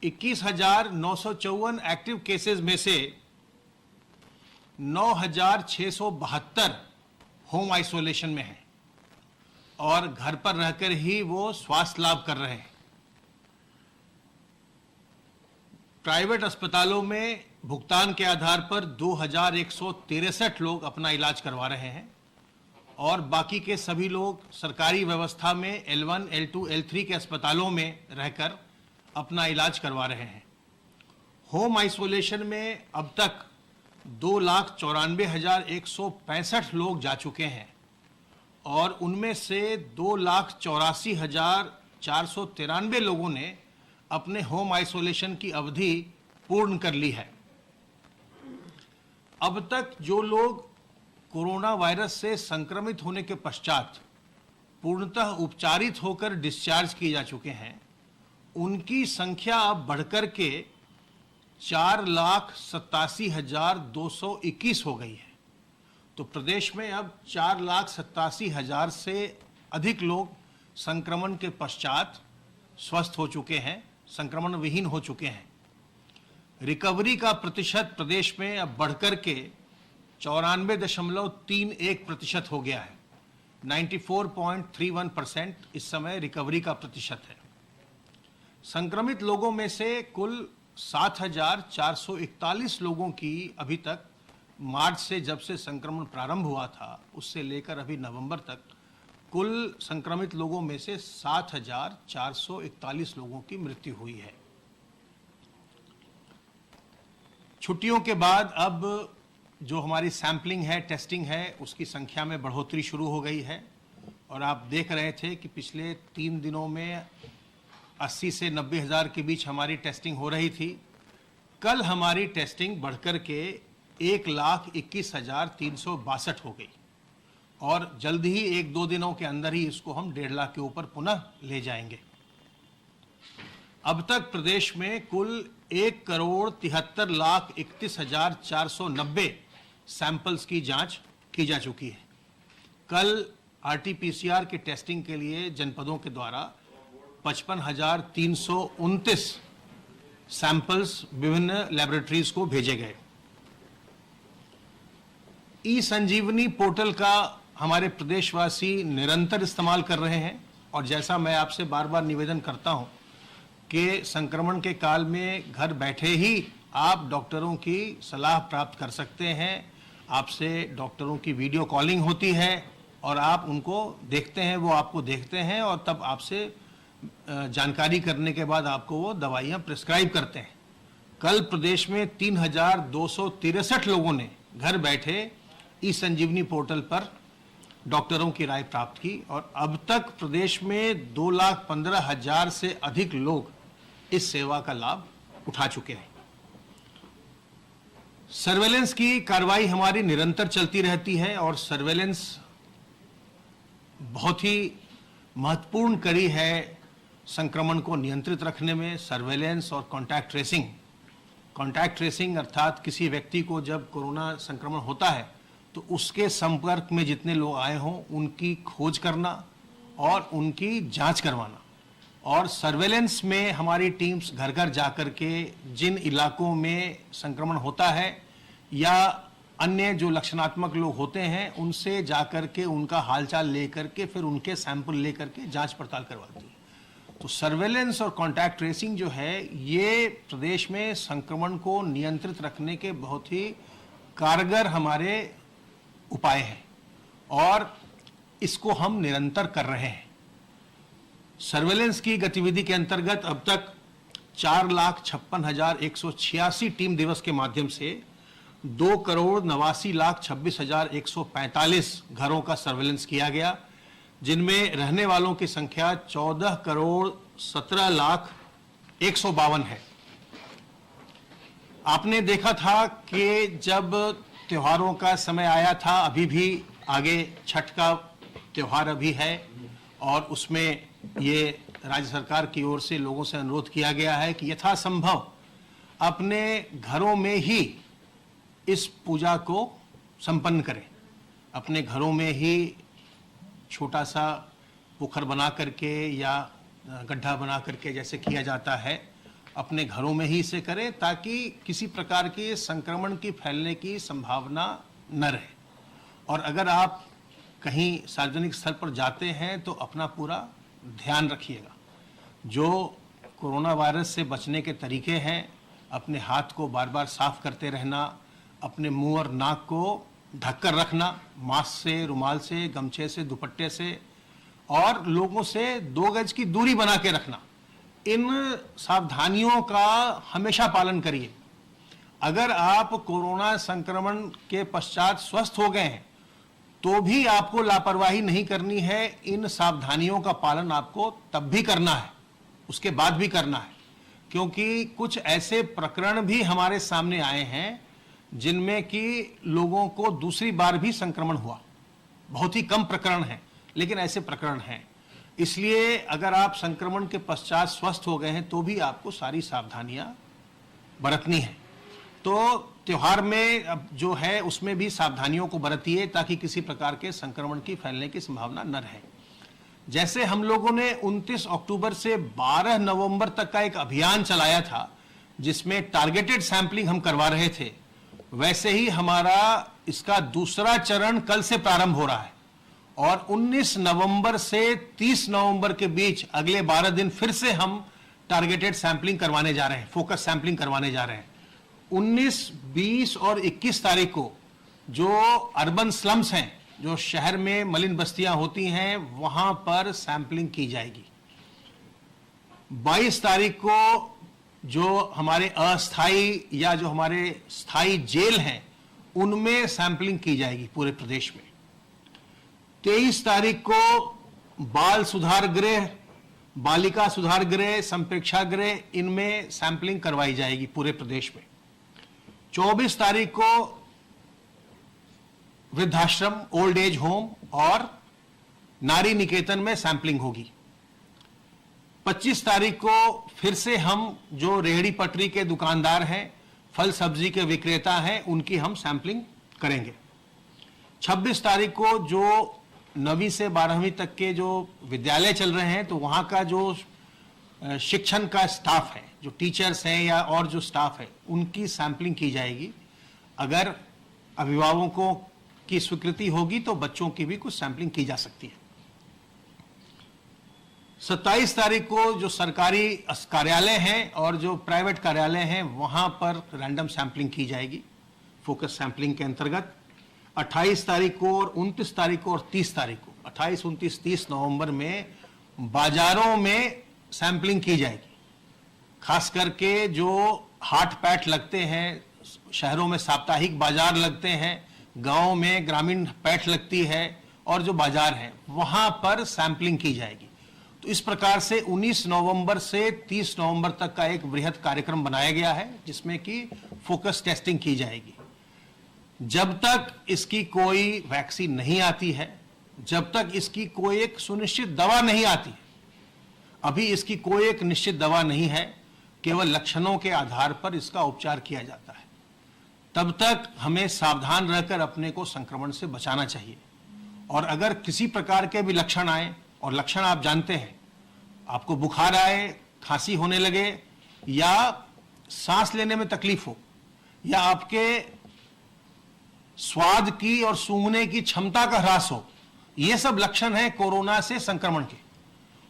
21,954 active cases में से 9,672 home isolation में हैं और घर पर रहकर ही वो स्वास्थ्य लाभ कर रहे हैं। प्राइवेट अस्पतालों में भुगतान के आधार पर 2,163 लोग अपना इलाज करवा रहे हैं और बाकी के सभी लोग सरकारी व्यवस्था में L1, L2, L3 के अस्पतालों में रहकर अपना इलाज करवा रहे हैं। होम आइसोलेशन में अब तक 2,94,165 लोग जा चुके हैं और उनमें से 2,84,493 लोगों ने अपने होम आइसोलेशन की अवधि पूर्ण कर ली है। अब तक जो लोग कोरोना वायरस से संक्रमित होने के पश्चात पूर्णतः उपचारित होकर डिस्चार्ज किए जा चुके हैं, उनकी संख्या अब बढ़कर के 4,87,221 हो गई है। तो प्रदेश में अब 4,87,000 से अधिक लोग संक्रमण के पश्चात स्वस्थ हो चुके हैं, संक्रमण विहीन हो चुके हैं। रिकवरी का प्रतिशत प्रदेश में अब बढ़कर के 94.31% हो गया है। 94.31% इस समय रिकवरी का प्रतिशत है। संक्रमित लोगों में से कुल 7,441 लोगों की अभी तक मार्च से, जब से संक्रमण प्रारंभ हुआ था उससे लेकर अभी नवंबर तक कुल संक्रमित लोगों में से 7,441 लोगों की मृत्यु हुई है। छुट्टियों के बाद अब जो हमारी सैंपलिंग है, टेस्टिंग है, उसकी संख्या में बढ़ोतरी शुरू हो गई है और आप देख रहे थे कि पिछले 3 दिनों में 80 से 90 हज़ार के बीच हमारी टेस्टिंग हो रही थी। कल हमारी टेस्टिंग बढ़कर के 1,21,362 हो गई और जल्द ही 1-2 दिनों के अंदर ही इसको हम 1.5 लाख के ऊपर पुनः ले जाएंगे। अब तक प्रदेश में कुल 1,73,31,490 सैंपल्स की जांच की जा चुकी है। कल RT-PCR के टेस्टिंग के लिए जनपदों के द्वारा 55,329 सैंपल्स विभिन्न लैबोरेटरीज को भेजे गए। ई-संजीवनी पोर्टल का हमारे प्रदेशवासी निरंतर इस्तेमाल कर रहे हैं और जैसा मैं आपसे बार बार निवेदन करता हूं कि संक्रमण के काल में घर बैठे ही आप डॉक्टरों की सलाह प्राप्त कर सकते हैं। आपसे डॉक्टरों की वीडियो कॉलिंग होती है और आप उनको देखते हैं, वो आपको देखते हैं और तब आपसे जानकारी करने के बाद आपको वो दवाइयाँ प्रिस्क्राइब करते हैं। कल प्रदेश में 3,263 लोगों ने घर बैठे ई-संजीवनी पोर्टल पर डॉक्टरों की राय प्राप्त की और अब तक प्रदेश में 2,15,000 से अधिक लोग इस सेवा का लाभ उठा चुके हैं। सर्वेलेंस की कार्रवाई हमारी निरंतर चलती रहती है और सर्वेलेंस बहुत ही महत्वपूर्ण कड़ी है संक्रमण को नियंत्रित रखने में। सर्वेलेंस और कॉन्टैक्ट ट्रेसिंग अर्थात किसी व्यक्ति को जब कोरोना संक्रमण होता है तो उसके संपर्क में जितने लोग आए हों उनकी खोज करना और उनकी जांच करवाना। और सर्वेलेंस में हमारी टीम्स घर घर जाकर के जिन इलाकों में संक्रमण होता है या अन्य जो लक्षणात्मक लोग होते हैं उनसे जाकर के उनका हालचाल लेकर के फिर उनके सैंपल लेकर के जांच पड़ताल करवाती है। तो सर्वेलेंस और कॉन्टैक्ट ट्रेसिंग जो है ये प्रदेश में संक्रमण को नियंत्रित रखने के बहुत ही कारगर हमारे उपाय हैं और इसको हम निरंतर कर रहे हैं। सर्वेलेंस की गतिविधि के अंतर्गत अब तक 4,56,186 टीम दिवस के माध्यम से 2,89,26,145 घरों का सर्वेलेंस किया गया, जिनमें रहने वालों की संख्या 14,17,01,52 है। आपने देखा था कि जब त्योहारों का समय आया था, अभी भी आगे छठ का त्योहार अभी है और उसमें ये राज्य सरकार की ओर से लोगों से अनुरोध किया गया है कि यथासंभव अपने घरों में ही इस पूजा को संपन्न करें। अपने घरों में ही छोटा सा पोखर बना करके या गड्ढा बना करके जैसे किया जाता है अपने घरों में ही इसे करें, ताकि किसी प्रकार के संक्रमण की फैलने की संभावना न रहे। और अगर आप कहीं सार्वजनिक स्थल पर जाते हैं तो अपना पूरा ध्यान रखिएगा। जो कोरोना वायरस से बचने के तरीके हैं, अपने हाथ को बार बार साफ करते रहना, अपने मुंह और नाक को ढककर रखना, मास्क से, रुमाल से, गमछे से, दुपट्टे से, और लोगों से 2 गज की दूरी बना के रखना। इन सावधानियों का हमेशा पालन करिए। अगर आप कोरोना संक्रमण के पश्चात स्वस्थ हो गए हैं तो भी आपको लापरवाही नहीं करनी है। इन सावधानियों का पालन आपको तब भी करना है, उसके बाद भी करना है, क्योंकि कुछ ऐसे प्रकरण भी हमारे सामने आए हैं जिनमें कि लोगों को दूसरी बार भी संक्रमण हुआ। बहुत ही कम प्रकरण हैं, लेकिन ऐसे प्रकरण हैं। इसलिए अगर आप संक्रमण के पश्चात स्वस्थ हो गए हैं तो भी आपको सारी सावधानियां बरतनी है। तो त्योहार में अब जो है उसमें भी सावधानियों को बरतिए, ताकि किसी प्रकार के संक्रमण की फैलने की संभावना न रहे। जैसे हम लोगों ने 29 अक्टूबर से 12 नवंबर तक का एक अभियान चलाया था जिसमें टारगेटेड सैंपलिंग हम करवा रहे थे, वैसे ही हमारा इसका दूसरा चरण कल से प्रारंभ हो रहा है। और 19 नवंबर से 30 नवंबर के बीच अगले 12 दिन फिर से हम टारगेटेड सैंपलिंग करवाने जा रहे हैं, फोकस सैंपलिंग करवाने जा रहे हैं। 19, 20 और 21 तारीख को जो अर्बन स्लम्स हैं, जो शहर में मलिन बस्तियां होती हैं, वहां पर सैंपलिंग की जाएगी। 22 तारीख को जो हमारे अस्थाई या जो हमारे स्थायी जेल हैं उनमें सैंपलिंग की जाएगी पूरे प्रदेश में। 23 तारीख को बाल सुधार गृह, बालिका सुधार गृह, संप्रेक्षा गृह, इनमें सैंपलिंग करवाई जाएगी पूरे प्रदेश में। 24 तारीख को वृद्धाश्रम, ओल्ड एज होम और नारी निकेतन में सैंपलिंग होगी। 25 तारीख को फिर से हम जो रेहड़ी पटरी के दुकानदार हैं, फल सब्जी के विक्रेता हैं, उनकी हम सैंपलिंग करेंगे। 26 तारीख को जो 9वीं से 12वीं तक के जो विद्यालय चल रहे हैं, तो वहाँ का जो शिक्षण का स्टाफ है, जो टीचर्स हैं या और जो स्टाफ है, उनकी सैंपलिंग की जाएगी। अगर अभिभावकों की स्वीकृति होगी तो बच्चों की भी कुछ सैंपलिंग की जा सकती है। 27 तारीख को जो सरकारी कार्यालय हैं और जो प्राइवेट कार्यालय हैं, वहाँ पर रैंडम सैंपलिंग की जाएगी फोकस सैंपलिंग के अंतर्गत। 28 तारीख को और 29 तारीख को और 30 तारीख को, 28, 29, 30 नवंबर में बाजारों में सैंपलिंग की जाएगी। खास करके जो हाट पैट लगते हैं, शहरों में साप्ताहिक बाजार लगते हैं, गांव में ग्रामीण पैठ लगती है, और जो बाजार हैं वहां पर सैंपलिंग की जाएगी। तो इस प्रकार से 19 नवंबर से 30 नवंबर तक का एक बृहद कार्यक्रम बनाया गया है जिसमें कि फोकस टेस्टिंग की जाएगी। जब तक इसकी कोई वैक्सीन नहीं आती है, जब तक इसकी कोई एक सुनिश्चित दवा नहीं आती, अभी इसकी कोई एक निश्चित दवा नहीं है, केवल लक्षणों के आधार पर इसका उपचार किया जाता है, तब तक हमें सावधान रहकर अपने को संक्रमण से बचाना चाहिए। और अगर किसी प्रकार के भी लक्षण आए, और लक्षण आप जानते हैं, आपको बुखार आए, खांसी होने लगे, या सांस लेने में तकलीफ हो, या आपके स्वाद की और सूंघने की क्षमता का ह्रास हो, ये सब लक्षण है कोरोना से संक्रमण के,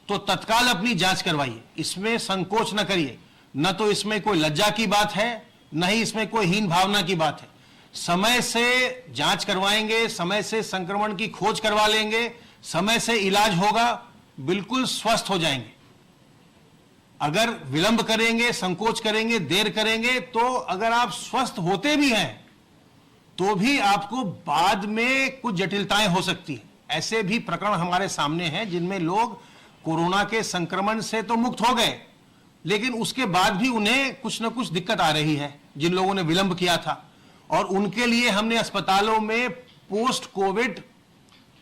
तो तत्काल अपनी जांच करवाइए। इसमें संकोच न करिए। न तो इसमें कोई लज्जा की बात है, न ही इसमें कोई हीन भावना की बात है। समय से जांच करवाएंगे, समय से संक्रमण की खोज करवा लेंगे, समय से इलाज होगा, बिल्कुल स्वस्थ हो जाएंगे। अगर विलंब करेंगे, संकोच करेंगे, देर करेंगे, तो अगर आप स्वस्थ होते भी हैं तो भी आपको बाद में कुछ जटिलताएं हो सकती हैं। ऐसे भी प्रकरण हमारे सामने हैं जिनमें लोग कोरोना के संक्रमण से तो मुक्त हो गए, लेकिन उसके बाद भी उन्हें कुछ न कुछ दिक्कत आ रही है, जिन लोगों ने विलंब किया था। और उनके लिए हमने अस्पतालों में पोस्ट कोविड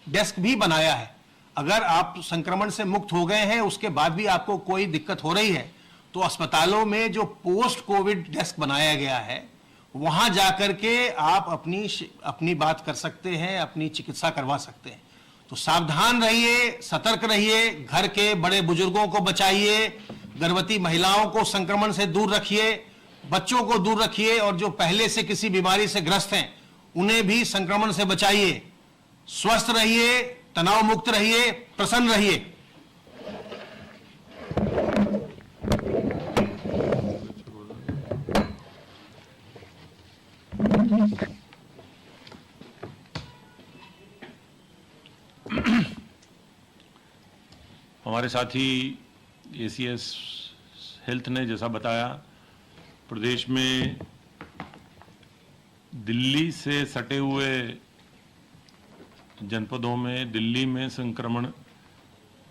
डेस्क भी बनाया है। अगर आप संक्रमण से मुक्त हो गए हैं, उसके बाद भी आपको कोई दिक्कत हो रही है, तो अस्पतालों में जो पोस्ट कोविड डेस्क बनाया गया है, वहां जाकर के आप अपनी बात कर सकते हैं, अपनी चिकित्सा करवा सकते हैं। तो सावधान रहिए, सतर्क रहिए, घर के बड़े बुजुर्गों को बचाइए, गर्भवती महिलाओं को संक्रमण से दूर रखिए, बच्चों को दूर रखिए और जो पहले से किसी बीमारी से ग्रस्त हैं उन्हें भी संक्रमण से बचाइए। स्वस्थ रहिए, तनाव मुक्त रहिए, प्रसन्न रहिए। हमारे साथी एसीएस हेल्थ ने जैसा बताया, प्रदेश में दिल्ली से सटे हुए जनपदों में दिल्ली में संक्रमण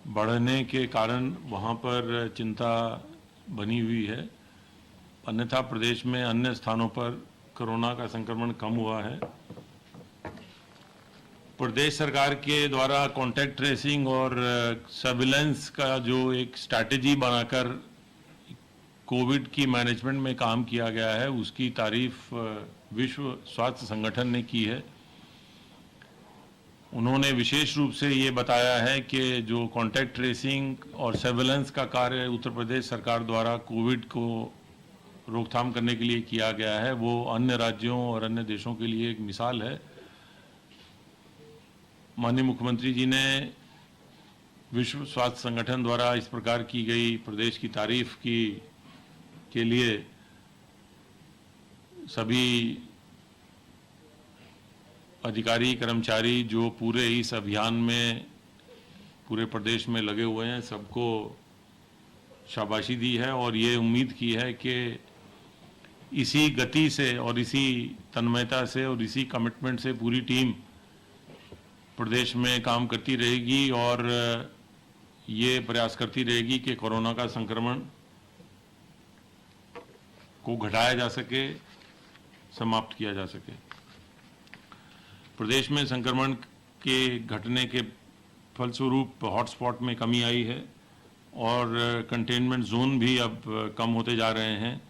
बढ़ने के कारण वहां पर चिंता बनी हुई है। अन्यथा प्रदेश में अन्य स्थानों पर कोरोना का संक्रमण कम हुआ है। प्रदेश सरकार के द्वारा कॉन्टैक्ट ट्रेसिंग और सर्विलेंस का जो एक स्ट्रैटेजी बनाकर कोविड की मैनेजमेंट में काम किया गया है, उसकी तारीफ विश्व स्वास्थ्य संगठन ने की है। उन्होंने विशेष रूप से ये बताया है कि जो कॉन्टैक्ट ट्रेसिंग और सर्विलेंस का कार्य उत्तर प्रदेश सरकार द्वारा कोविड को रोकथाम करने के लिए किया गया है, वो अन्य राज्यों और अन्य देशों के लिए एक मिसाल है। माननीय मुख्यमंत्री जी ने विश्व स्वास्थ्य संगठन द्वारा इस प्रकार की गई प्रदेश की तारीफ की के लिए सभी अधिकारी कर्मचारी जो पूरे इस अभियान में पूरे प्रदेश में लगे हुए हैं, सबको शाबाशी दी है और ये उम्मीद की है कि इसी गति से और इसी तन्मयता से और इसी कमिटमेंट से पूरी टीम प्रदेश में काम करती रहेगी और ये प्रयास करती रहेगी कि कोरोना का संक्रमण को घटाया जा सके, समाप्त किया जा सके। प्रदेश में संक्रमण के घटने के फलस्वरूप हॉटस्पॉट में कमी आई है और कंटेनमेंट जोन भी अब कम होते जा रहे हैं।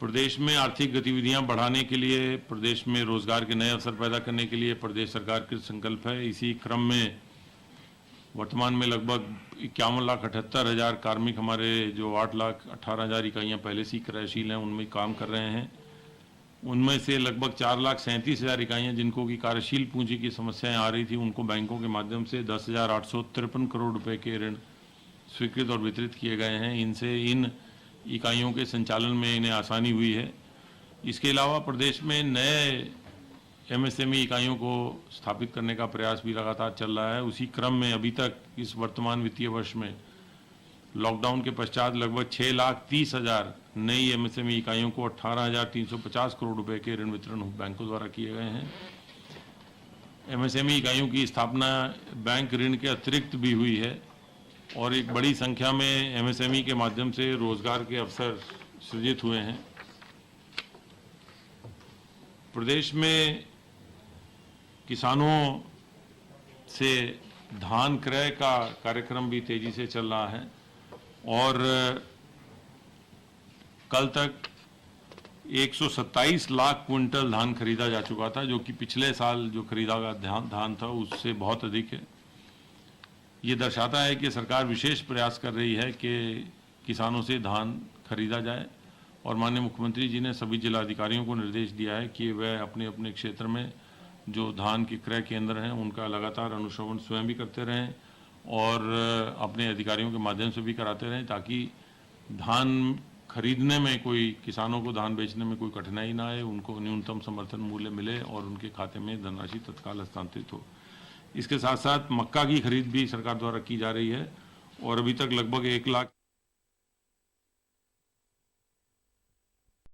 प्रदेश में आर्थिक गतिविधियां बढ़ाने के लिए, प्रदेश में रोजगार के नए अवसर पैदा करने के लिए प्रदेश सरकार का संकल्प है। इसी क्रम में वर्तमान में लगभग 51,78,000 कार्मिक हमारे जो 8,18,000 इकाइयाँ पहले से ही क्रियाशील हैं उनमें काम कर रहे हैं। उनमें से लगभग 4,37,000 इकाइयाँ जिनको की कार्यशील पूंजी की समस्याएं आ रही थी, उनको बैंकों के माध्यम से 10,853 करोड़ रुपए के ऋण स्वीकृत और वितरित किए गए हैं। इनसे इन इकाइयों के संचालन में इन्हें आसानी हुई है। इसके अलावा प्रदेश में नए एमएसएमई इकाइयों को स्थापित करने का प्रयास भी लगातार चल रहा है। उसी क्रम में अभी तक इस वर्तमान वित्तीय वर्ष में लॉकडाउन के पश्चात लगभग 6,30,000 नई एमएसएमई इकाइयों को 18,350 करोड़ रुपए के ऋण वितरण बैंकों द्वारा किए गए हैं। एमएसएमई इकाइयों की स्थापना बैंक ऋण के अतिरिक्त भी हुई है और एक बड़ी संख्या में एमएसएमई के माध्यम से रोजगार के अवसर सृजित हुए हैं। प्रदेश में किसानों से धान क्रय का कार्यक्रम भी तेजी से चल रहा है और कल तक 127 लाख क्विंटल धान खरीदा जा चुका था, जो कि पिछले साल जो खरीदा गया धान था उससे बहुत अधिक है। ये दर्शाता है कि सरकार विशेष प्रयास कर रही है कि किसानों से धान खरीदा जाए और माननीय मुख्यमंत्री जी ने सभी जिलाधिकारियों को निर्देश दिया है कि वह अपने अपने क्षेत्र में जो धान के क्रय केंद्र हैं उनका लगातार अनुश्रवण स्वयं भी करते रहें और अपने अधिकारियों के माध्यम से भी कराते रहें, ताकि धान खरीदने में कोई किसानों को धान बेचने में कोई कठिनाई ना आए, उनको न्यूनतम समर्थन मूल्य मिले और उनके खाते में धनराशि तत्काल हस्तांतरित हो। इसके साथ साथ मक्का की खरीद भी सरकार द्वारा की जा रही है और अभी तक लगभग 1 लाख